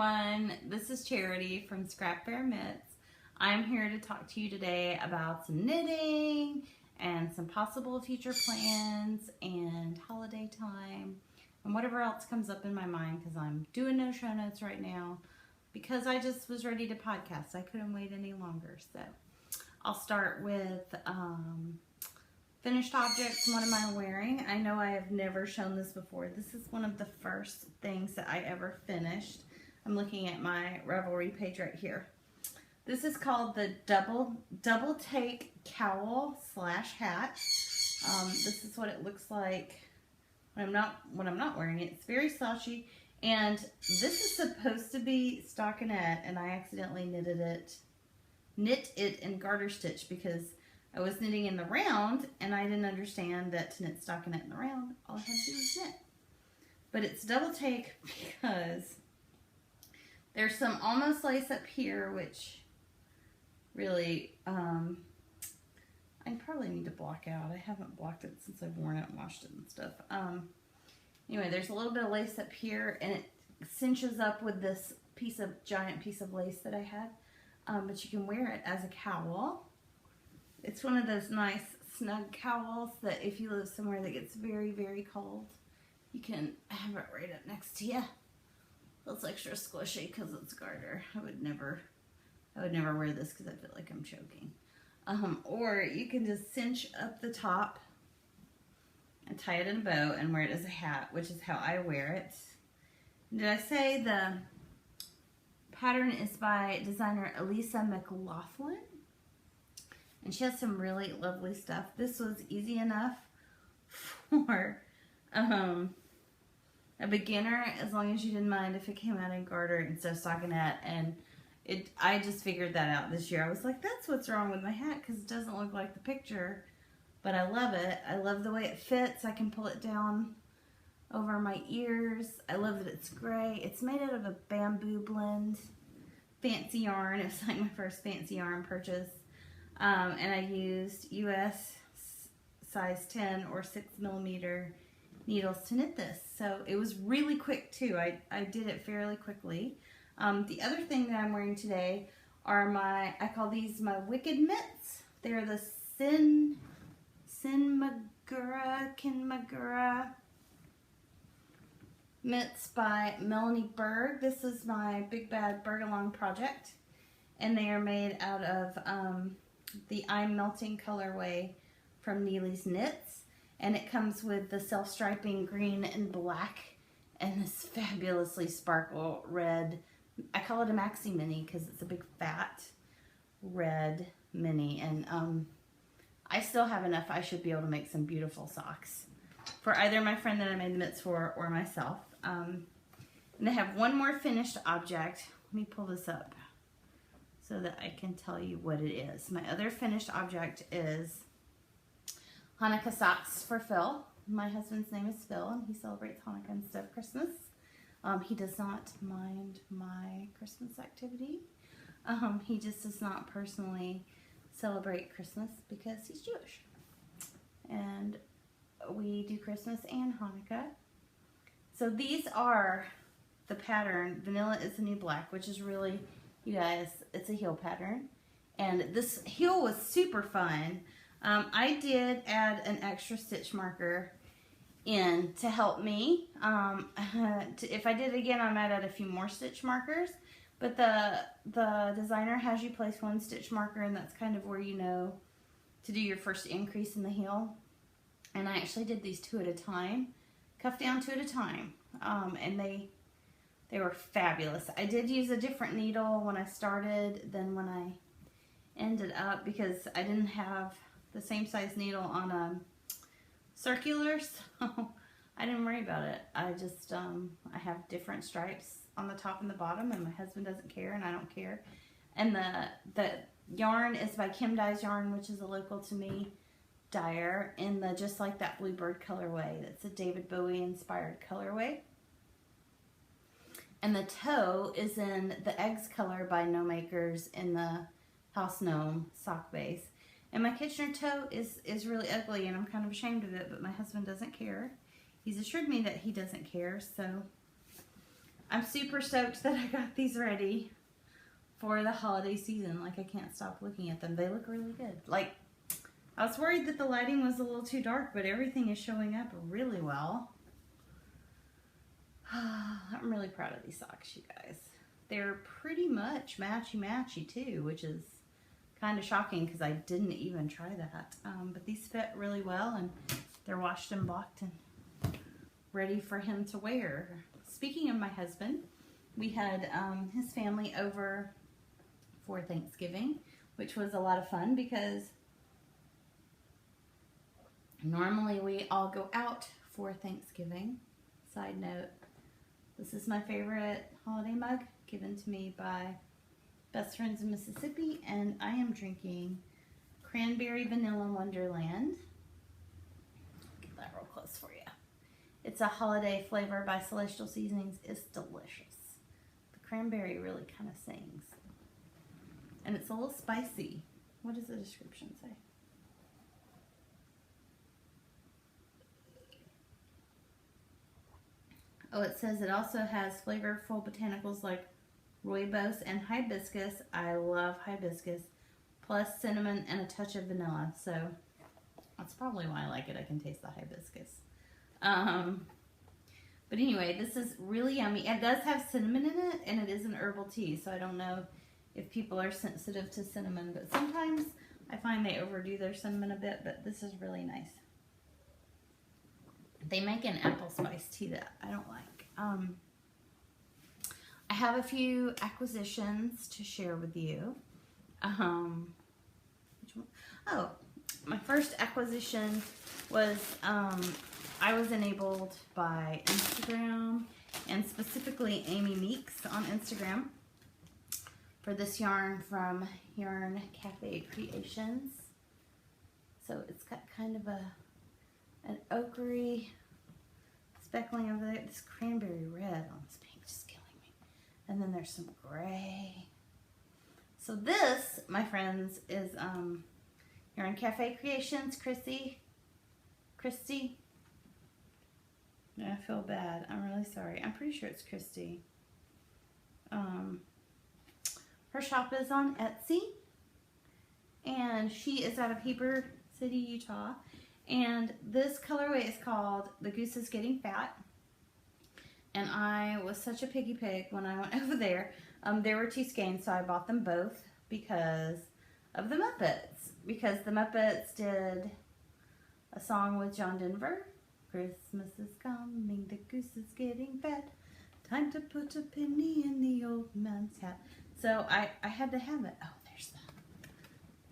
everyone, this is Charity from Scrapfaire Knits. I'm here to talk to you today about some knitting and some possible future plans and holiday time and whatever else comes up in my mind, because I'm doing no show notes right now because I just was ready to podcast. I couldn't wait any longer. So I'll start with finished objects. What am I wearing? I know I have never shown this before. This is one of the first things that I ever finished. I'm looking at my Ravelry page right here. This is called the double take cowl slash hat. This is what it looks like when I'm not wearing it. It's very slouchy, and this is supposed to be stockinette, and I accidentally knit it in garter stitch because I was knitting in the round, and I didn't understand that to knit stockinette in the round, all I had to do was knit. But it's double take because there's some almost lace up here, which really, I probably need to block out. I haven't blocked it since I've worn it and washed it and stuff. Anyway, there's a little bit of lace up here, and it cinches up with this giant piece of lace that I had. But you can wear it as a cowl. It's one of those nice snug cowls that if you live somewhere that gets very, very cold, you can have it right up next to you. It's extra squishy because it's garter. I would never wear this because I feel like I'm choking. Or you can just cinch up the top and tie it in a bow and wear it as a hat, which is how I wear it. Did I say the pattern is by designer Elisa McLaughlin? And she has some really lovely stuff. This was easy enough for a beginner, as long as you didn't mind if it came out in garter instead of stockinette. And I just figured that out this year. I was like, that's what's wrong with my hat, because it doesn't look like the picture. But I love it. I love the way it fits. I can pull it down over my ears. I love that it's gray. It's made out of a bamboo blend. Fancy yarn. It was like my first fancy yarn purchase. And I used US size 10 or 6mm needles to knit this. So it was really quick too. I did it fairly quickly. The other thing that I'm wearing today are I call these my Wicked mitts. They're the Kinmagura mitts by Melanie Berg. This is my Big Bad Bergalong project, and they are made out of the I'm Melting colorway from Neely's Knits, and it comes with the self-striping green and black and this fabulously sparkle red. I call it a maxi mini because it's a big fat red mini, and I still have enough. I should be able to make some beautiful socks for either my friend that I made the mitts for or myself. And I have one more finished object. Let me pull this up so that I can tell you what it is. My other finished object is Hanukkah socks for Phil. My husband's name is Phil, and he celebrates Hanukkah instead of Christmas. He does not mind my Christmas activity. He just does not personally celebrate Christmas because he's Jewish. And we do Christmas and Hanukkah. So these are the pattern. Vanilla is the new black, which is really, you guys, it's a heel pattern. And this heel was super fun. I did add an extra stitch marker in to help me. If I did it again, I might add a few more stitch markers. But the designer has you place one stitch marker, and that's kind of where you know to do your first increase in the heel. And I actually did these 2 at a time, cuff down 2 at a time, and they were fabulous. I did use a different needle when I started than when I ended up, because I didn't have the same size needle on a circular, so I didn't worry about it. I just I have different stripes on the top and the bottom, and my husband doesn't care, and I don't care. And the yarn is by Kim Dye's Yarn, which is a local to me dyer, in the Just Like That Bluebird colorway. That's a David Bowie inspired colorway. And the toe is in the Eggs color by No Makers in the House Gnome sock base. And my Kitchener toe is really ugly, and I'm kind of ashamed of it, but my husband doesn't care. He's assured me that he doesn't care, so I'm super stoked that I got these ready for the holiday season. Like, I can't stop looking at them. They look really good. Like, I was worried that the lighting was a little too dark, but everything is showing up really well. I'm really proud of these socks, you guys. They're pretty much matchy-matchy too, which is kind of shocking because I didn't even try that. But these fit really well, and they're washed and blocked and ready for him to wear. Speaking of my husband, we had his family over for Thanksgiving, which was a lot of fun because normally we all go out for Thanksgiving. Side note, this is my favorite holiday mug given to me by Best Friends in Mississippi, and I am drinking Cranberry Vanilla Wonderland. Get that real close for you. It's a holiday flavor by Celestial Seasonings. It's delicious. The cranberry really kind of sings. And it's a little spicy. What does the description say? Oh, it says it also has flavorful botanicals like rooibos and hibiscus. I love hibiscus. Plus cinnamon and a touch of vanilla. So that's probably why I like it. I can taste the hibiscus. But anyway, this is really yummy. It does have cinnamon in it, and it is an herbal tea. So I don't know if people are sensitive to cinnamon, but sometimes I find they overdo their cinnamon a bit, but this is really nice. They make an apple spice tea that I don't like. I have a few acquisitions to share with you. Which one? Oh, my first acquisition was I was enabled by Instagram, and specifically Amy Meeks on Instagram, for this yarn from Yarn Cafe Creations. So it's got kind of an ochre speckling over there. This cranberry red on this pink is killing me. And then there's some gray. So this, my friends, is Yarn Cafe Creations, Christy. I feel bad. I'm really sorry. I'm pretty sure it's Christy. Her shop is on Etsy, and she is out of Heber City, Utah. And this colorway is called The Goose is Getting Fat. And I was such a piggy pig when I went over there. There were two skeins, so I bought them both because of the Muppets. Because the Muppets did a song with John Denver. Christmas is coming, the goose is getting fat. Time to put a penny in the old man's hat. So I had to have it. Oh,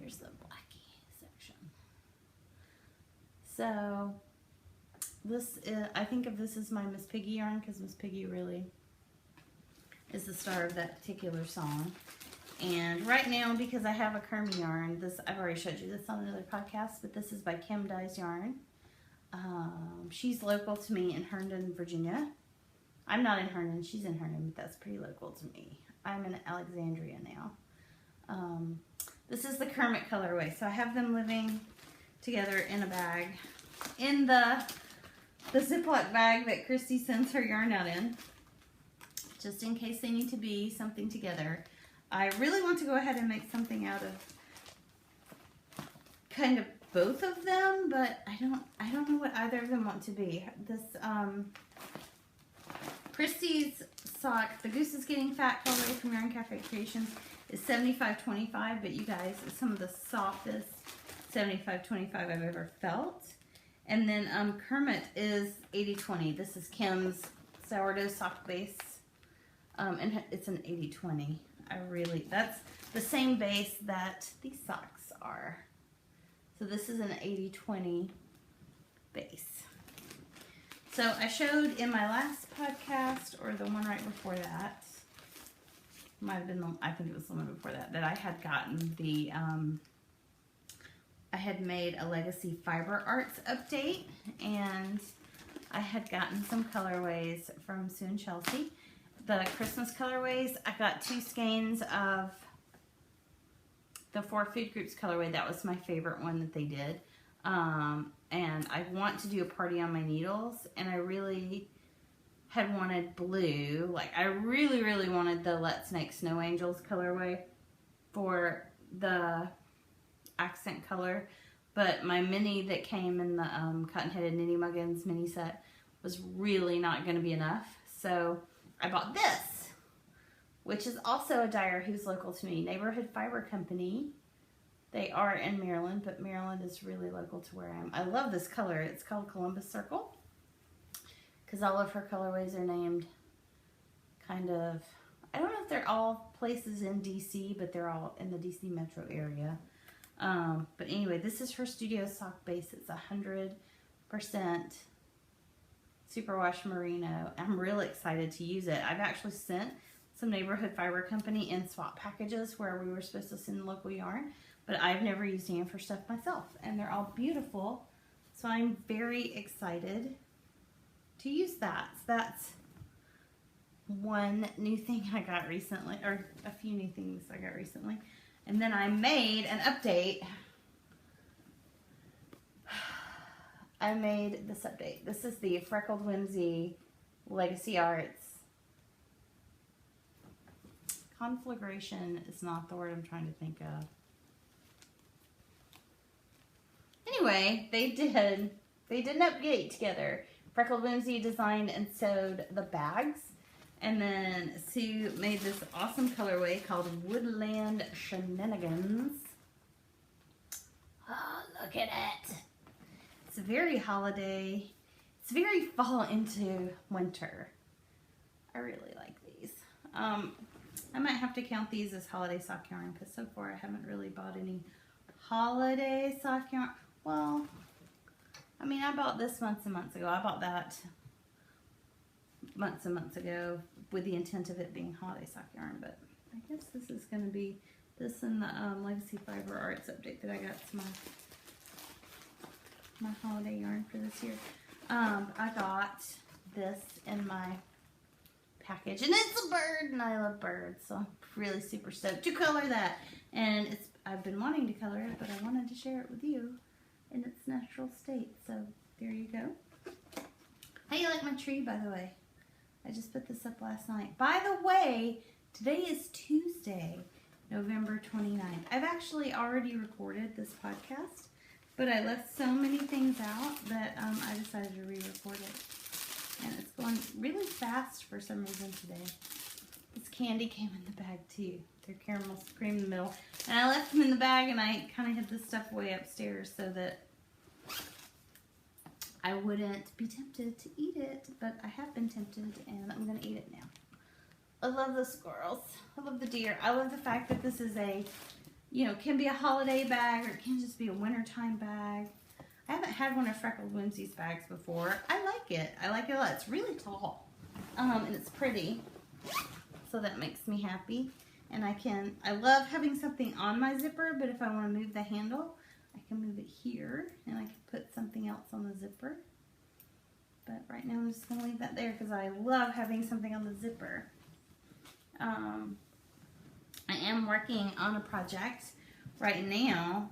there's the Blackie section. So this is, I think of this as my Miss Piggy yarn, because Miss Piggy really is the star of that particular song. And right now, because I have a Kermie yarn, this I've already showed you this on another podcast, but this is by Kim Dye's Yarn. She's local to me in Herndon, Virginia. I'm not in Herndon, she's in Herndon, but that's pretty local to me. I'm in Alexandria now. This is the Kermit colorway, so I have them living together in a bag, in the Ziploc bag that Christy sends her yarn out in, just in case they need to be something together. I really want to go ahead and make something out of kind of both of them, but I don't know what either of them want to be. This Christy's sock, the Goose is Getting Fat colorway from Yarn Cafe Creations, is 75-25, but you guys, it's some of the softest 75-25 I've ever felt. And then Kermit is 80-20. This is Kim's sourdough sock base, and it's an 80-20. That's the same base that these socks are. So this is an 80-20 base. So I showed in my last podcast, or the one right before that, might have been, I think it was the one before that, that I had gotten the, I had made a Legacy Fiber Arts update, and I had gotten some colorways from Sue and Chelsea. The Christmas colorways, I got 2 skeins of the 4 Food Groups colorway. That was my favorite one that they did. And I want to do a party on my needles, and I really had wanted blue. Like I really, really wanted the Let's Make Snow Angels colorway for the accent color. But my mini that came in the Cotton Headed Knitting Muggins mini set was really not going to be enough. So I bought this, which is also a dyer who's local to me, Neighborhood Fiber Company. They are in Maryland, but Maryland is really local to where I am. I love this color. It's called Columbus Circle because all of her colorways are named kind of, I don't know if they're all places in DC, but they're all in the DC metro area. But anyway, this is her studio sock base. It's 100% superwash merino. I'm really excited to use it. I've actually sent some Neighborhood Fiber Company in swap packages where we were supposed to send local yarn, but I've never used them for stuff myself, and they're all beautiful. So I'm very excited to use that. So that's one new thing I got recently, or a few new things I got recently. And then I made an update. I made this update. This is the Freckled Whimsy Legacy Arts. Conflagration is not the word I'm trying to think of. Anyway, they did an update together. Freckled Whimsy designed and sewed the bags. And then Sue made this awesome colorway called Woodland Shenanigans. Oh, look at it. It's very holiday. It's very fall into winter. I really like these. I might have to count these as holiday sock yarn because so far I haven't really bought any holiday sock yarn. Well, I mean, I bought this months and months ago. I bought that months and months ago with the intent of it being holiday sock yarn, but I guess this is going to be this and the Legacy Fiber Arts update that I got to my holiday yarn for this year. I got this in my package, and it's a bird, and I love birds, so I'm really super stoked to color that. And I've been wanting to color it, but I wanted to share it with you in its natural state, so there you go. How do you like my tree, by the way? I just put this up last night. By the way, today is Tuesday, November 29th. I've actually already recorded this podcast, but I left so many things out that I decided to re-record it. And it's going really fast for some reason today. This candy came in the bag too. They're caramel cream in the middle. And I left them in the bag, and I kind of hid this stuff way upstairs so that I wouldn't be tempted to eat it, but I have been tempted, and I'm going to eat it now. I love the squirrels. I love the deer. I love the fact that this is a, can be a holiday bag, or it can just be a wintertime bag. I haven't had one of Freckled Whimsy's bags before. I like it. I like it a lot. It's really tall, and it's pretty, so that makes me happy. And I love having something on my zipper, but if I want to move the handle, I can move it here, and I can put something else on the zipper. But right now I'm just going to leave that there because I love having something on the zipper. I am working on a project right now,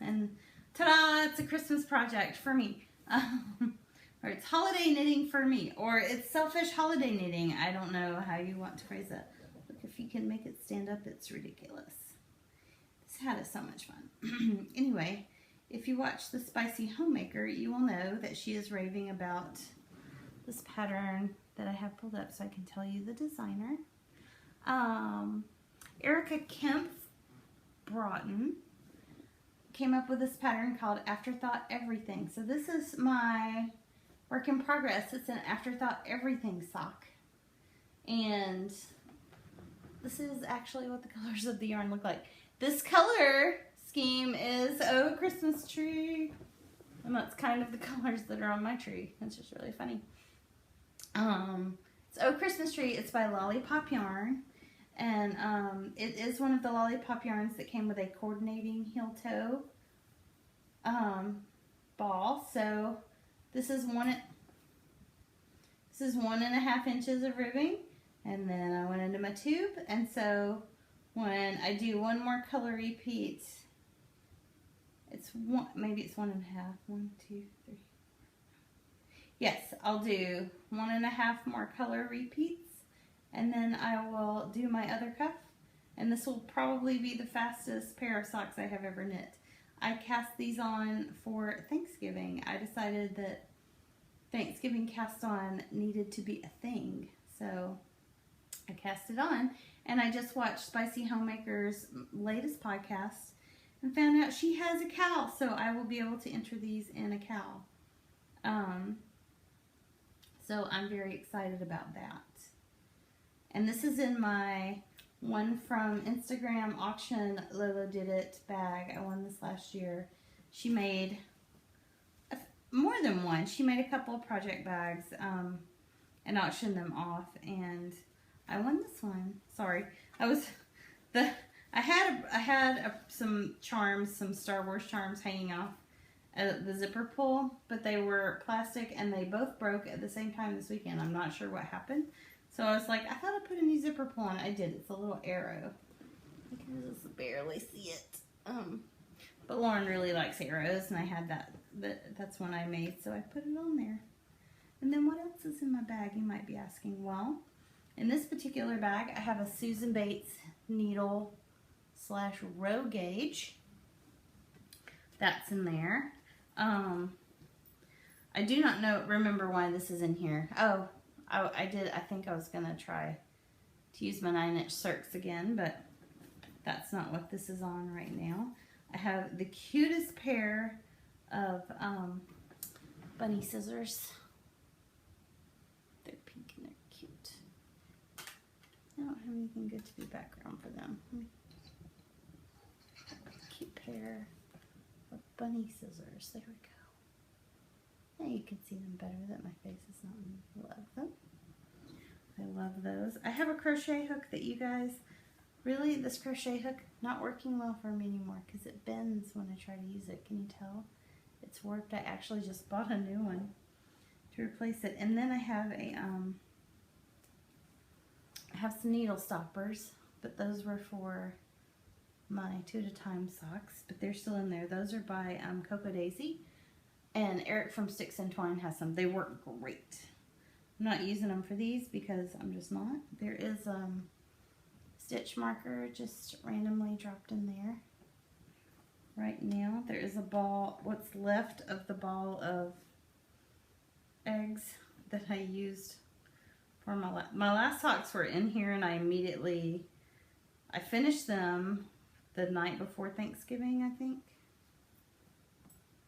and ta-da, it's a Christmas project for me. Or it's holiday knitting for me, or it's selfish holiday knitting. I don't know how you want to phrase it. Look, if you can make it stand up, it's ridiculous. This hat is so much fun. Anyway, if you watch The Spicy Homemaker, you will know that she is raving about this pattern that I have pulled up so I can tell you the designer. Erica Kempf Broughton came up with this pattern called Afterthought Everything. So this is my work in progress. It's an Afterthought Everything sock. And this is actually what the colors of the yarn look like. This color scheme is Oh Christmas Tree. And that's kind of the colors that are on my tree. It's just really funny. It's Oh Christmas Tree. It's by Lollipop Yarn. And it is one of the Lollipop yarns that came with a coordinating heel toe ball. So this is 1.5 inches of ribbing, and then I went into my tube. And so when I do one more color repeat, maybe it's 1.5. 1, 2, 3. yes, I'll do 1.5 more color repeats, and then I will do my other cuff, and this will probably be the fastest pair of socks I have ever knit. I cast these on for Thanksgiving. I decided that Thanksgiving cast on needed to be a thing, so I cast it on, and I just watched Spicy Homemaker's latest podcast and found out she has a cowl, so I will be able to enter these in a cowl. So I'm very excited about that. And this is in my one from Instagram auction, Lolo Did It bag. I won this last year. She made more than one. She made a couple of project bags and auctioned them off, and I won this one. Sorry, I had some charms, some Star Wars charms hanging off the zipper pull, but they were plastic and they both broke at the same time this weekend. I'm not sure what happened. So I was like, I thought I put a new zipper pull on. I did. It's a little arrow. I can just barely see it. But Lauren really likes arrows, and I had that's one I made, so I put it on there. And then what else is in my bag, you might be asking? Well, in this particular bag, I have a Susan Bates needle / row gauge. That's in there. I do not remember why this is in here. Oh, I think I was going to try to use my 9-inch circs again, but that's not what this is on right now. I have the cutest pair of bunny scissors. They're pink and they're cute. I don't have anything good to be background for them. Cute pair of bunny scissors. There we go. Now you can see them better that my face is not in. I love them. I love those. I have a crochet hook that you guys, really, this crochet hook not working well for me anymore because it bends when I try to use it. Can you tell? It's warped. I actually just bought a new one to replace it. And then I have some needle stoppers, but those were for my 2 at a time socks, but they're still in there. Those are by Coco Daisy, and Eric from Sticks and Twine has some. They work great. I'm not using them for these because I'm just not. There is stitch marker just randomly dropped in there right now. There is a ball, what's left of the ball of eggs that I used for my last socks were in here, and I finished them the night before Thanksgiving, I think,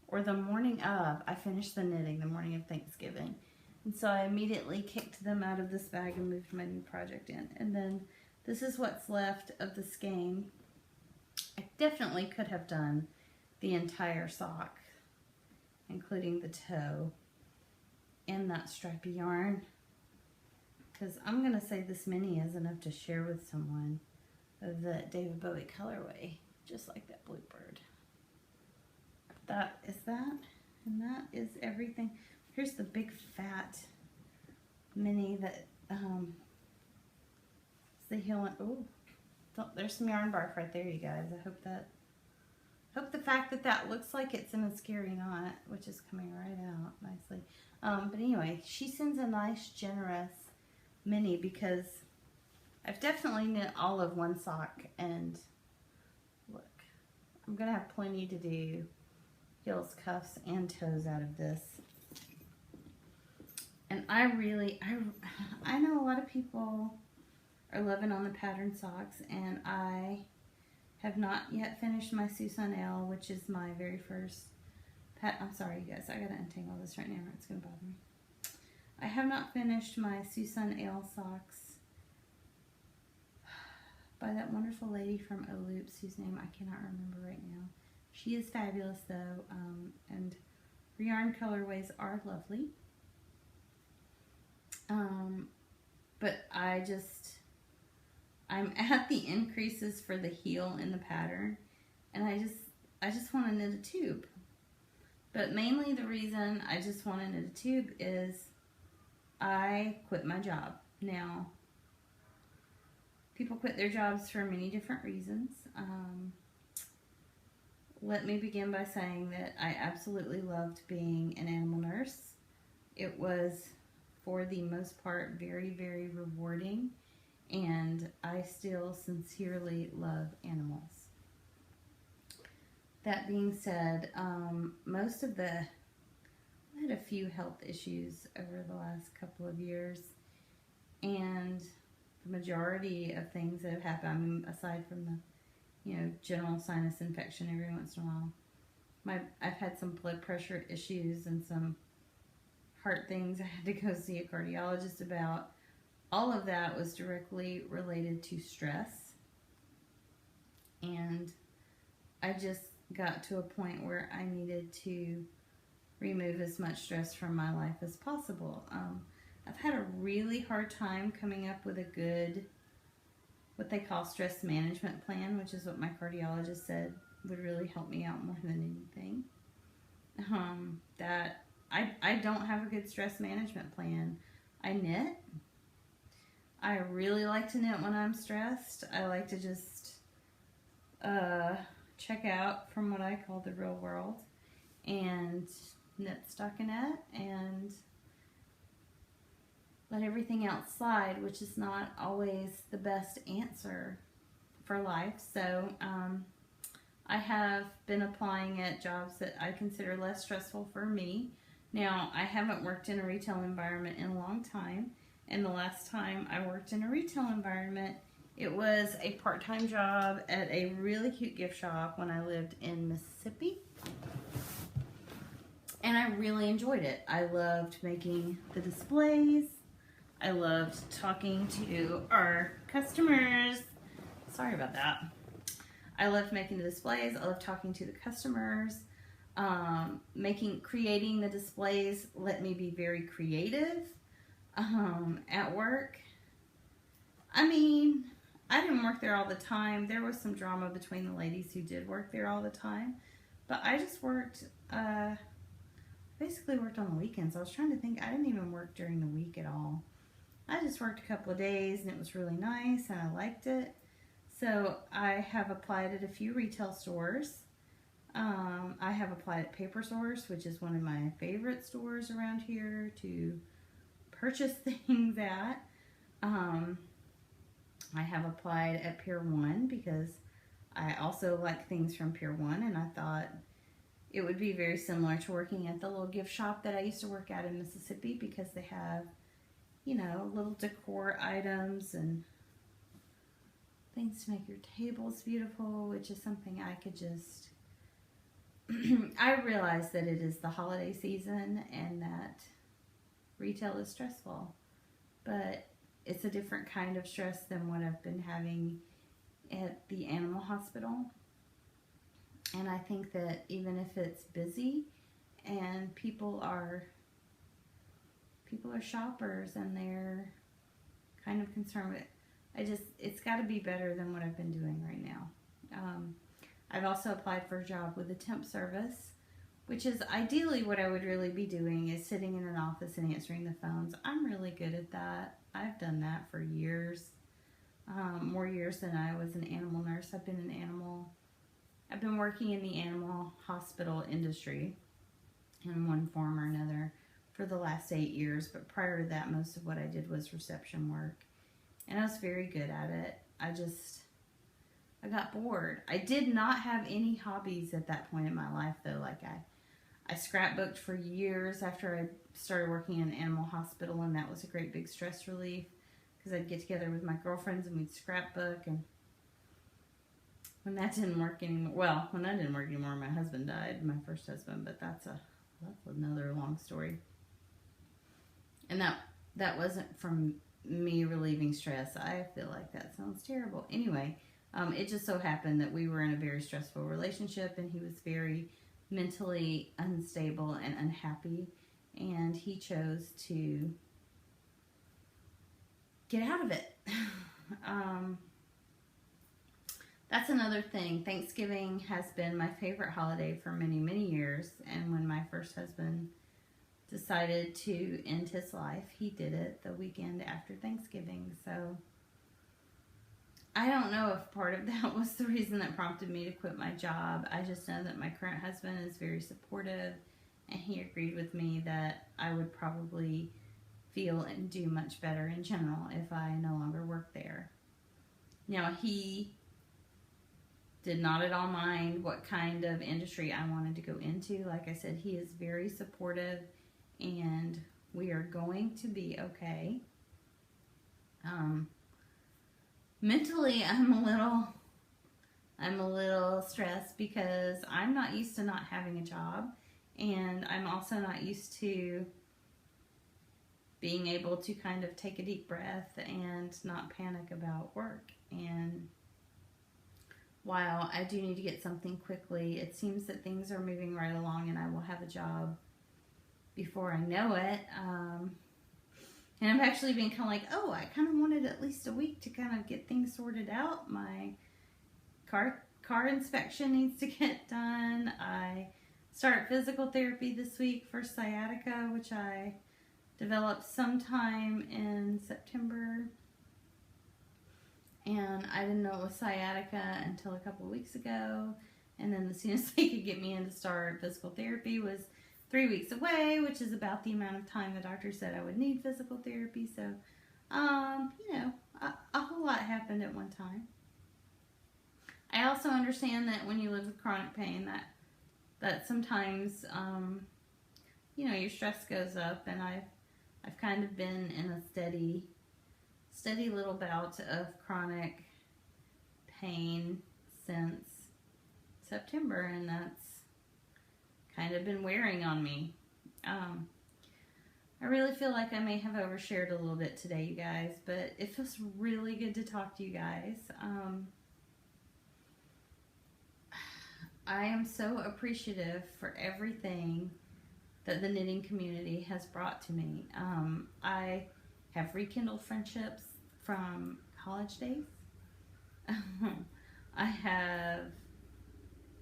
or the morning of. I finished the knitting the morning of Thanksgiving, and so I immediately kicked them out of this bag and moved my new project in. And then this is what's left of the skein. I definitely could have done the entire sock, including the toe, in that stripy yarn, because I'm going to say this mini is enough to share with someone of the David Bowie colorway, just like that bluebird. That is that, and that is everything. Here's the big fat mini that it's the heel. Oh, there's some yarn bark right there, you guys. I hope the fact that looks like it's in a scary knot, which is coming right out nicely. But anyway, she sends a nice, generous mini because I've definitely knit all of one sock, and look, I'm going to have plenty to do heels, cuffs, and toes out of this. And I know a lot of people are loving on the pattern socks, and I have not yet finished my Susan L, which is my very first I'm sorry, you guys, I gotta untangle this right now or it's gonna bother me. I have not finished my Susan L socks by that wonderful lady from O Loops, whose name I cannot remember right now. She is fabulous though, and her yarn colorways are lovely. But I'm at the increases for the heel in the pattern, and I just want to knit a tube. But mainly the reason I just want to knit a tube is I quit my job. Now, people quit their jobs for many different reasons. Let me begin by saying that I absolutely loved being an animal nurse. It was, for the most part, very, very rewarding, and I still sincerely love animals. That being said, I had a few health issues over the last couple of years, and the majority of things that have happened, I mean, aside from the, general sinus infection every once in a while, I've had some blood pressure issues and some heart things I had to go see a cardiologist about. All of that was directly related to stress, and I just got to a point where I needed to remove as much stress from my life as possible. I've had a really hard time coming up with a good, what they call stress management plan, which is what my cardiologist said would really help me out more than anything. That I don't have a good stress management plan. I knit. I really like to knit when I'm stressed. I like to just check out from what I call the real world and knit stockinette and let everything else slide, which is not always the best answer for life. So I have been applying at jobs that I consider less stressful for me. Now, I haven't worked in a retail environment in a long time, and the last time I worked in a retail environment, it was a part-time job at a really cute gift shop when I lived in Mississippi. And I really enjoyed it. I loved making the displays. I loved talking to our customers. Sorry about that. I loved making the displays. I loved talking to the customers. Creating the displays let me be very creative at work. I mean, I didn't work there all the time. There was some drama between the ladies who did work there all the time. But I just basically worked on the weekends. I was trying to think, I didn't even work during the week at all. I just worked a couple of days, and it was really nice, and I liked it. So I have applied at a few retail stores. I have applied at Paper Source, which is one of my favorite stores around here to purchase things at. I have applied at Pier 1 because I also like things from Pier 1, and I thought it would be very similar to working at the little gift shop that I used to work at in Mississippi, because they have, little decor items and things to make your tables beautiful, which is something I could just... I realize that it is the holiday season and that retail is stressful, but it's a different kind of stress than what I've been having at the animal hospital. And I think that even if it's busy and people are shoppers and they're kind of concerned with it, it's got to be better than what I've been doing right now. I've also applied for a job with a temp service, which is ideally what I would really be doing, is sitting in an office and answering the phones. I'm really good at that. I've done that for years, more years than I was an animal nurse. I've been working in the animal hospital industry in one form or another for the last 8 years, but prior to that, most of what I did was reception work, and I was very good at it. I got bored. I did not have any hobbies at that point in my life, though. Like I scrapbooked for years after I started working in an animal hospital, and that was a great big stress relief because I'd get together with my girlfriends and we'd scrapbook. And when that didn't work anymore, my husband died, my first husband, but that's another long story. And that wasn't from me relieving stress. I feel like that sounds terrible. Anyway, it just so happened that we were in a very stressful relationship, and he was very mentally unstable and unhappy, and he chose to get out of it. That's another thing. Thanksgiving has been my favorite holiday for many, many years, and when my first husband decided to end his life, he did it the weekend after Thanksgiving. So I don't know if part of that was the reason that prompted me to quit my job. I just know that my current husband is very supportive and he agreed with me that I would probably feel and do much better in general if I no longer worked there. Now, he did not at all mind what kind of industry I wanted to go into. Like I said, he is very supportive, and we are going to be okay. Mentally, I'm a little stressed because I'm not used to not having a job, and I'm also not used to being able to kind of take a deep breath and not panic about work. And while I do need to get something quickly, it seems that things are moving right along and I will have a job before I know it. And I've actually been kind of like, oh, I kind of wanted at least a week to kind of get things sorted out. My car inspection needs to get done. I start physical therapy this week for sciatica, which I developed sometime in September. And I didn't know it was sciatica until a couple of weeks ago. And then the soonest they could get me in to start physical therapy was 3 weeks away, which is about the amount of time the doctor said I would need physical therapy. So, a whole lot happened at one time. I also understand that when you live with chronic pain, that sometimes, your stress goes up, and I've kind of been in a steady little bout of chronic pain since September, and that's kind of been wearing on me. I really feel like I may have overshared a little bit today, you guys, but it feels really good to talk to you guys. I am so appreciative for everything that the knitting community has brought to me. I have rekindled friendships from college days. I have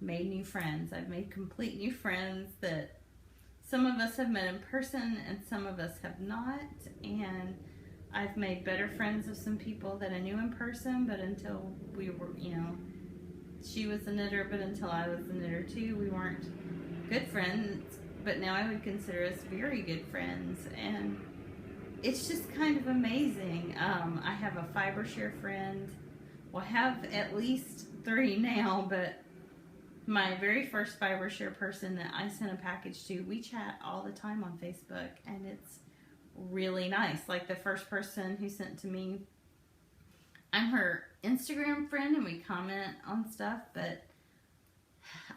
made new friends. I've made complete new friends that some of us have met in person and some of us have not. And I've made better friends with some people that I knew in person, but until we were, she was a knitter, but until I was a knitter too, we weren't good friends. But now I would consider us very good friends, and it's just kind of amazing. I have a fiber share friend. Well, I have at least 3 now, but my very first fiber share person that I sent a package to, we chat all the time on Facebook, and it's really nice. Like the first person who sent to me, I'm her Instagram friend and we comment on stuff, but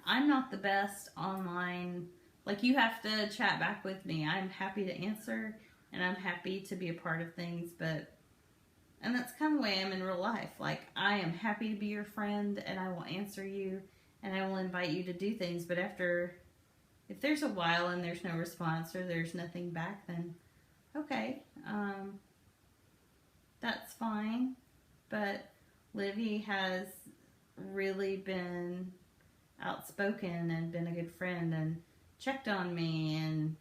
I'm not the best online. Like, you have to chat back with me. I'm happy to answer and I'm happy to be a part of things, and that's kind of the way I am in real life. Like, I am happy to be your friend and I will answer you and I will invite you to do things, but if there's a while and there's no response or there's nothing back, then okay, that's fine. But Livy has really been outspoken and been a good friend and checked on me, and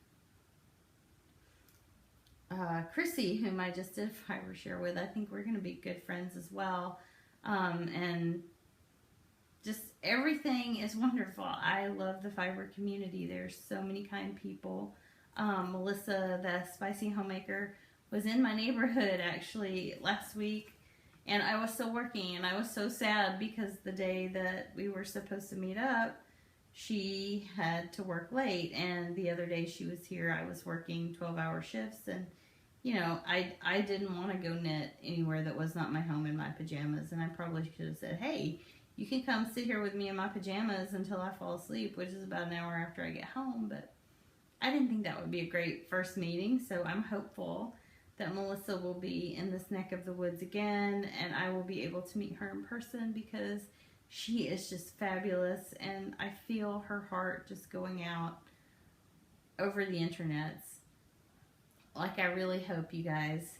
Chrissy, whom I just did fiber share with, I think we're going to be good friends as well. And just everything is wonderful. I love the fiber community. There's so many kind people. Melissa, the spicy homemaker, was in my neighborhood actually last week, and I was still working, and I was so sad because the day that we were supposed to meet up, she had to work late, and the other day she was here, I was working 12-hour shifts, and I didn't want to go knit anywhere that was not my home in my pajamas, and I probably should have said, hey, you can come sit here with me in my pajamas until I fall asleep, which is about an hour after I get home, but I didn't think that would be a great first meeting, so I'm hopeful that Melissa will be in this neck of the woods again, and I will be able to meet her in person because she is just fabulous, and I feel her heart just going out over the internets. Like, I really hope you guys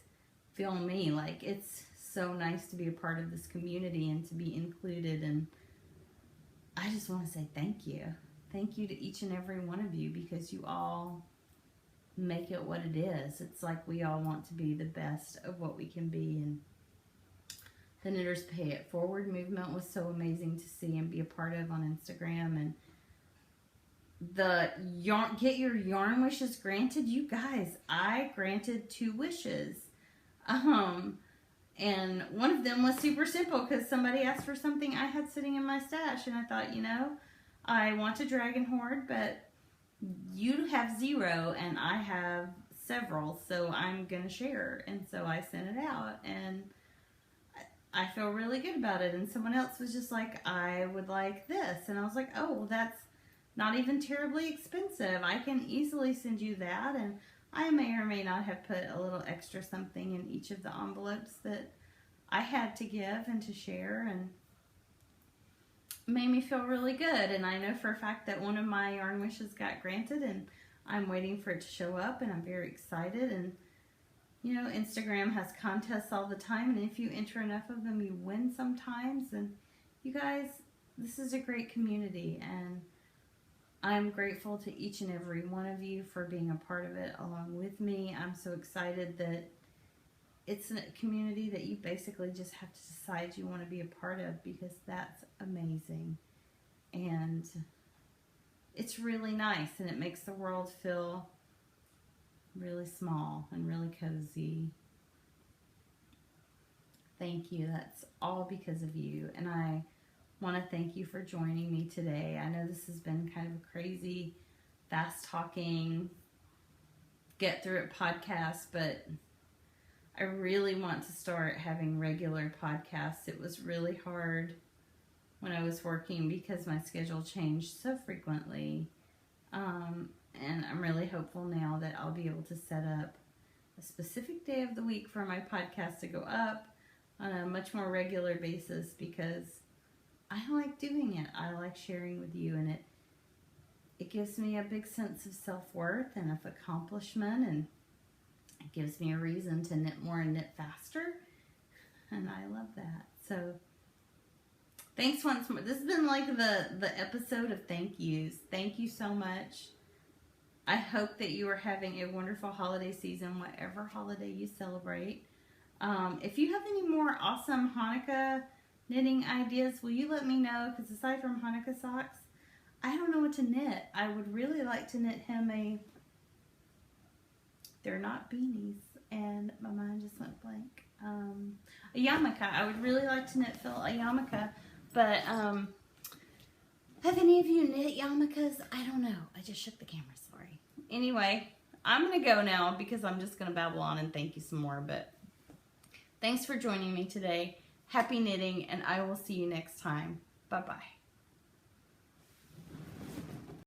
feel me. Like, it's so nice to be a part of this community and to be included, and I just want to say thank you. Thank you to each and every one of you, because you all make it what it is. It's like we all want to be the best of what we can be, and the Knitters Pay It Forward movement was so amazing to see and be a part of on Instagram, and the yarn, get your yarn wishes granted. You guys, I granted 2 wishes. And one of them was super simple because somebody asked for something I had sitting in my stash, and I thought, you know, I want to dragon hoard, but you have 0 and I have several, so I'm gonna share. And so I sent it out, and I feel really good about it. And someone else was just like, I would like this, and I was like, oh, well, that's not even terribly expensive. I can easily send you that. And I may or may not have put a little extra something in each of the envelopes that I had to give and to share, and made me feel really good. And I know for a fact that one of my yarn wishes got granted, and I'm waiting for it to show up, and I'm very excited. And you know, Instagram has contests all the time, and if you enter enough of them, you win sometimes. And you guys, this is a great community, and I'm grateful to each and every one of you for being a part of it along with me. I'm so excited that it's a community that you basically just have to decide you want to be a part of, because that's amazing. And it's really nice, and it makes the world feel really small and really cozy. Thank you. That's all because of you. And I want to thank you for joining me today. I know this has been kind of a crazy, fast talking, get through it podcast, but I really want to start having regular podcasts. It was really hard when I was working because my schedule changed so frequently. And I'm really hopeful now that I'll be able to set up a specific day of the week for my podcast to go up on a much more regular basis, because I like doing it. I like sharing with you, and it gives me a big sense of self-worth and of accomplishment, and it gives me a reason to knit more and knit faster, and I love that. So thanks once more. This has been like the episode of thank yous. Thank you so much. I hope that you are having a wonderful holiday season, whatever holiday you celebrate. If you have any more awesome Hanukkah knitting ideas, will you let me know? Because aside from Hanukkah socks, I don't know what to knit. I would really like to knit him they're not beanies, and my mind just went blank. A yarmulke. I would really like to knit Phil a yarmulke, but have any of you knit yarmulkes? I don't know. I just shook the camera, sorry. Anyway, I'm going to go now because I'm just going to babble on and thank you some more, but thanks for joining me today. Happy knitting, and I will see you next time. Bye-bye.